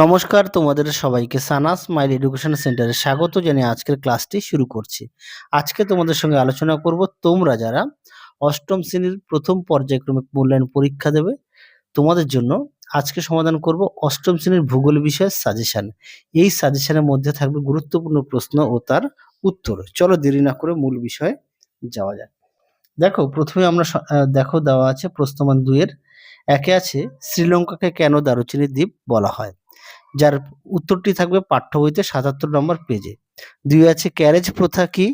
নমস্কার, তোমাদের সবাইকে সানাস স্মাইল এডুকেশন সেন্টারে স্বাগত জানিয়ে আজকের ক্লাসটি শুরু করছি। আজকে তোমাদের সঙ্গে আলোচনা করব তোমরা যারা অষ্টম শ্রেণীর প্রথম পর্যায়ক্রমিক মূল্যায়ন পরীক্ষা দেবে তোমাদের জন্য আজকে সমাধান করব অষ্টম শ্রেণীর ভূগোল বিষয়ের সাজেশন। এই সাজেশনের মধ্যে থাকবে গুরুত্বপূর্ণ প্রশ্ন ও তার উত্তর। চলো দেরি না করে মূল বিষয়ে যাওয়া যাক। দেখো প্রথমে আমরা দেখো দেওয়া আছে প্রশ্নমান 2 এর একে আছে শ্রীলঙ্কাকে কেন দারুচিনি দ্বীপ বলা হয়, যার উত্তরটি থাকবে পাঠ্য বইতে ৭৭ নম্বর পেজে। 2 আছে ক্যারেজ প্রথা কি,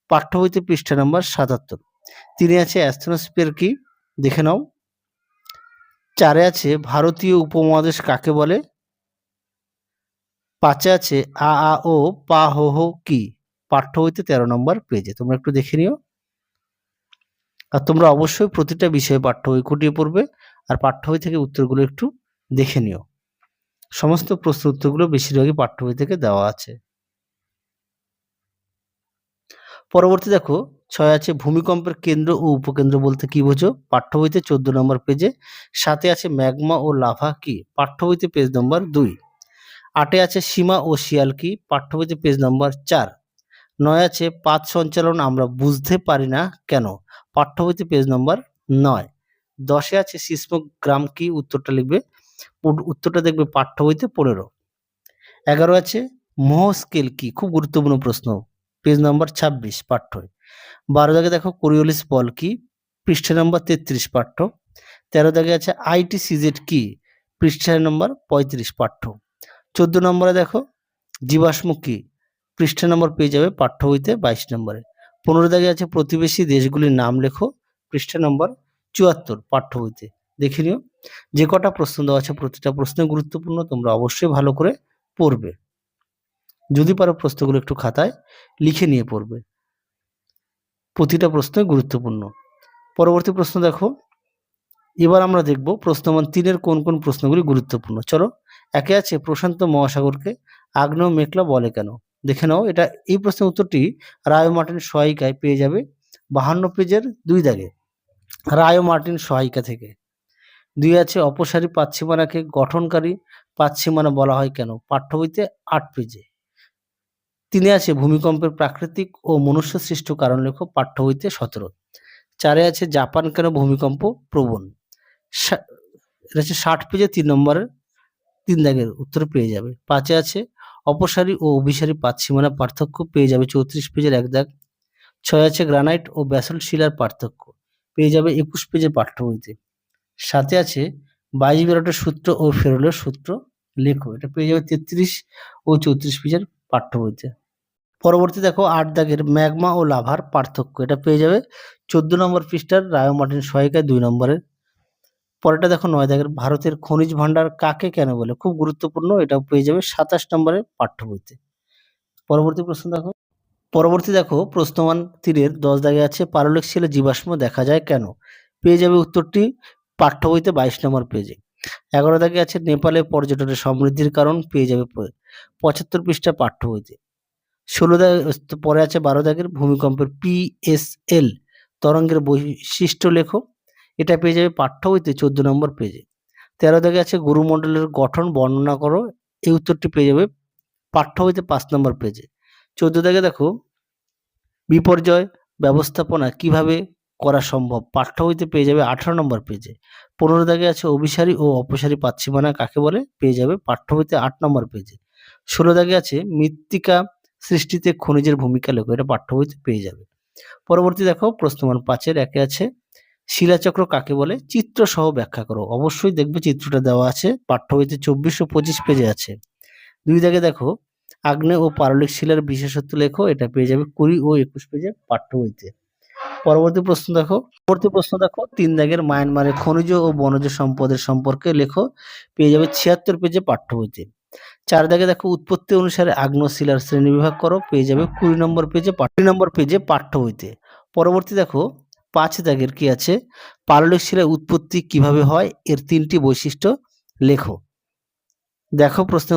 পাঠ্য বইতে পৃষ্ঠা নম্বর ৭৭। 3 আছে অ্যাস্থনোস্ফিয়ার কি, দেখে নাও। 4 আছে ভারতীয় উপমহাদেশ কাকে বলে। 5 আছে আ আ ও পা হো হো কি, পাঠ্য বইতে 13 নম্বর পেজে। তোমরা একটু দেখে নিও। আর তোমরা অবশ্যই প্রতিটা বিষয়ে পাঠ্য বই খুঁটিয়ে পড়বে আর পাঠ্য বই থেকে উত্তরগুলো একটু দেখে নিও। সমস্ত প্রশ্ন উত্তরগুলো বেশিরভাগই পাঠ্য বই থেকে দেওয়া আছে। পরবর্তী দেখো 6 আছে ভূমিকম্পের কেন্দ্র ও উপকেন্দ্র বলতে কি বোঝো, পাঠ্য বইতে 14 নম্বর পেজে। 7 আছে ম্যাগমা ও লাভা কি, পাঠ্য বইতে পেজ নম্বর 2। 8 আছে সীমা ও শিয়াল কি, পাঠ্য বইতে পেজ নম্বর 4। 9 আছে পাত সঞ্চালন আমরা বুঝতে পারি না কেন, পাঠ্য বইতে পেজ নম্বর 9। 10 আছে সিসমোগ্রাম কি, উত্তরটা লিখবে, উত্তরটা দেখবে পাঠ্য বইতে 15। 11 আছে মোহ স্কেল কি, খুব গুরুত্বপূর্ণ প্রশ্ন, পেজ নম্বর 26 পাঠ্য। 12 দাগে দেখো কোরিওলিস বল কি, পৃষ্ঠা নম্বর 33 পাঠ্য। 13 দাগে আছে আইটিসিজেড কি, পৃষ্ঠা নম্বর 35 পাঠ্য। 14 নম্বরে দেখো জীবাশ্ম কি, পৃষ্ঠা নম্বর পেয়ে যাবে পাঠ্য বইতে 22 নম্বরে। 15 দাগে আছে প্রতিবেশী দেশগুলির নাম লেখো, পৃষ্ঠা নম্বর 74 পাঠ্য বইতে। দেখে নিও। যে কটা প্রশ্ন দেওয়া আছে প্রতিটা প্রশ্ন গুরুত্বপূর্ণ, তোমরা অবশ্যই ভালো করে পড়বে। যদি পারো প্রশ্নগুলো একটু খাতায় লিখে নিয়ে পড়বে, প্রতিটা প্রশ্নই গুরুত্বপূর্ণ। পরবর্তী প্রশ্ন দেখো, এবার আমরা দেখব প্রশ্নমান 3 এর কোন কোন প্রশ্নগুলি গুরুত্বপূর্ণ। চলো। একে আছে প্রশান্ত মহাসাগরকে আগ্নেয় মেঘলা বলে কেন, দেখে নাও। এই প্রশ্নের উত্তরটি রায় ও মার্টিন সহায়িকায় পেয়ে যাবে 52 পেজের 2 দাগে, রায় ও মার্টিন সহায়িকা থেকে। 2 আছে অপসারী পাতসীমানাকে গঠনকারী পাতসীমানা বলা হয় কেন, পাঠ্য বইতে 8 পেজে। 3 আছে ভূমিকম্পের প্রাকৃতিক ও মনুষ্য সৃষ্ট কারণ লেখো, পাঠ্য বইতে 17। 4 আছে জাপান কেন ভূমিকম্প প্রবণ, এটা হচ্ছে 60 পেজে 3 নম্বরের 3 দাগের উত্তর পেয়ে যাবে। 5 আছে অপসারী ও অভিসারী পাতসীমানা পার্থক্য, পেয়ে যাবে 34 পেজের 1 দাগ। 6 আছে গ্রানাইট ও ব্যাসল্ট শিলার পার্থক্য, পেয়ে যাবে 21 পেজের পাঠ্য বইতে। 7 আছে বাইজ-বেরটের সূত্র ও ফেরোলের সূত্র লেখো, এটা পেয়ে যাবে 33 ও 34 পেজের পাঠ্য বইতে। পরবর্তী দেখো 8 দাগের ম্যাগমা ও লাভার পার্থক্য, এটা পেয়ে যাবে 14 নম্বর পৃষ্ঠার রায় ও মার্টিন সহায়িকায় 2 নম্বরের। পরেরটা দেখো 9 দাগের ভারতের খনিজ ভান্ডার কাকে কেন বলে, খুব গুরুত্বপূর্ণ, এটাও পেয়ে যাবে 27 নম্বরের পাঠ্য বইতে। পরবর্তী দেখো প্রশ্নমান 3 10 দাগে আছে পারলিক শিলায় জীবাশ্ম দেখা যায় কেন, পেয়ে যাবে উত্তরটি পাঠ্য বইতে 22 নম্বর পেজে। 11 দাগে আছে নেপালে পর্যটনের সমৃদ্ধির কারণ, পেয়ে যাবে 75 পৃষ্ঠা পাঠ্য বইতে। 16 দাগে পরে আছে 12 দাগের ভূমিকম্পের পিএসএল তরঙ্গের বৈশিষ্ট্য লেখো, এটা পেয়ে যাবে পাঠ্য বইতে 14 নম্বর পেজে। 13 দাগে আছে গুরুমণ্ডলের গঠন বর্ণনা করো, এই উত্তরটি পেয়ে যাবে পাঠ্য বইতে 5 নম্বর পেজে। 14 দাগে দেখো বিপর্যয় ব্যবস্থাপনা কিভাবে করা সম্ভব, পাঠ্য বইতে পেয়ে যাবে 18 নম্বর পেজে। 15 দাগে আছে অভিসারী ও অপসারী পাতসীমানা কাকে বলে, পেয়ে যাবে পাঠ্য বইতে 8 নম্বর পেজে। 16 দাগে আছে মৃত্তিকা সৃষ্টিতে খনিজের ভূমিকা লেখো, এটা পাঠ্য বইতে পেয়ে যাবে। পরবর্তী দেখো প্রশ্নমান 5 এর একে আছে শিলাচক্র কাকে বলে, চিত্র সহ ব্যাখ্যা করো, অবশ্যই দেখবে চিত্রটা দেওয়া আছে পাঠ্য বইতে 24 ও 25 পেজে আছে। 2 দাগে দেখো আগ্নেয় ও পারলিক শিলার বিশেষত্ব লেখো, এটা পেয়ে যাবে 20 ও 21 পেজে পাঠ্য বইতে। পরবর্তী প্রশ্ন দেখো 3 দাগের মায়ানমারের খনিজ ও বনজ সম্পদের সম্পর্কে লেখো, পেয়ে যাবে 76 পেজে পাঠ্য বইতে। 4 দাগে দেখো উৎপত্তি অনুসারে আগ্নেয় শিলার শ্রেণীবিভাগ করো, পেয়ে যাবে 20 নম্বর পেজে পাঠ্য বইতে। পরবর্তী দেখো 5 দাগের কি আছে পাললিক শিলার উৎপত্তি কিভাবে হয়, এর 3টি বৈশিষ্ট্য লেখো। দেখো প্রশ্ন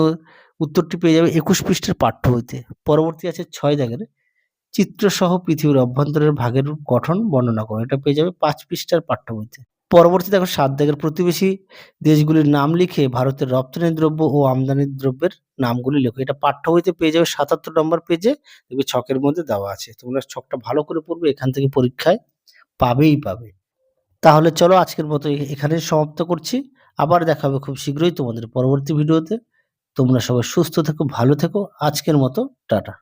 উত্তরটি পেয়ে যাবে 21 পৃষ্ঠার পাঠ্য বইতে। পরবর্তী আছে 6 দাগের চিত্রসহ পৃথিবীর অভ্যন্তরের ভাগের গঠন বর্ণনা করো, এটা পেয়ে যাবে 5 পৃষ্ঠার পাঠ্য বইতে। পরবর্তী দেখো ৭ দাগের প্রতিবেশী দেশগুলির নাম লিখে ভারতের রপ্তানি দ্রব্য ও আমদানি দ্রব্যের নামগুলি লেখো। এটা পাঠ্য বইতে পেয়ে যাবে ৭৭ নম্বর পেজে, দেখবে ছকের মধ্যে দেওয়া আছে। তোমরা ছকটা ভালো করে পড়বে, এখান থেকে পরীক্ষায় পাবেই পাবে। তাহলে চলো আজকের মতো এখানেই সমাপ্ত করছি। আবার দেখা হবে খুব শীঘ্রই তোমাদের পরবর্তী ভিডিওতে। তোমরা সবাই সুস্থ থেকো, ভালো থেকো। আজকের মতো টাটা।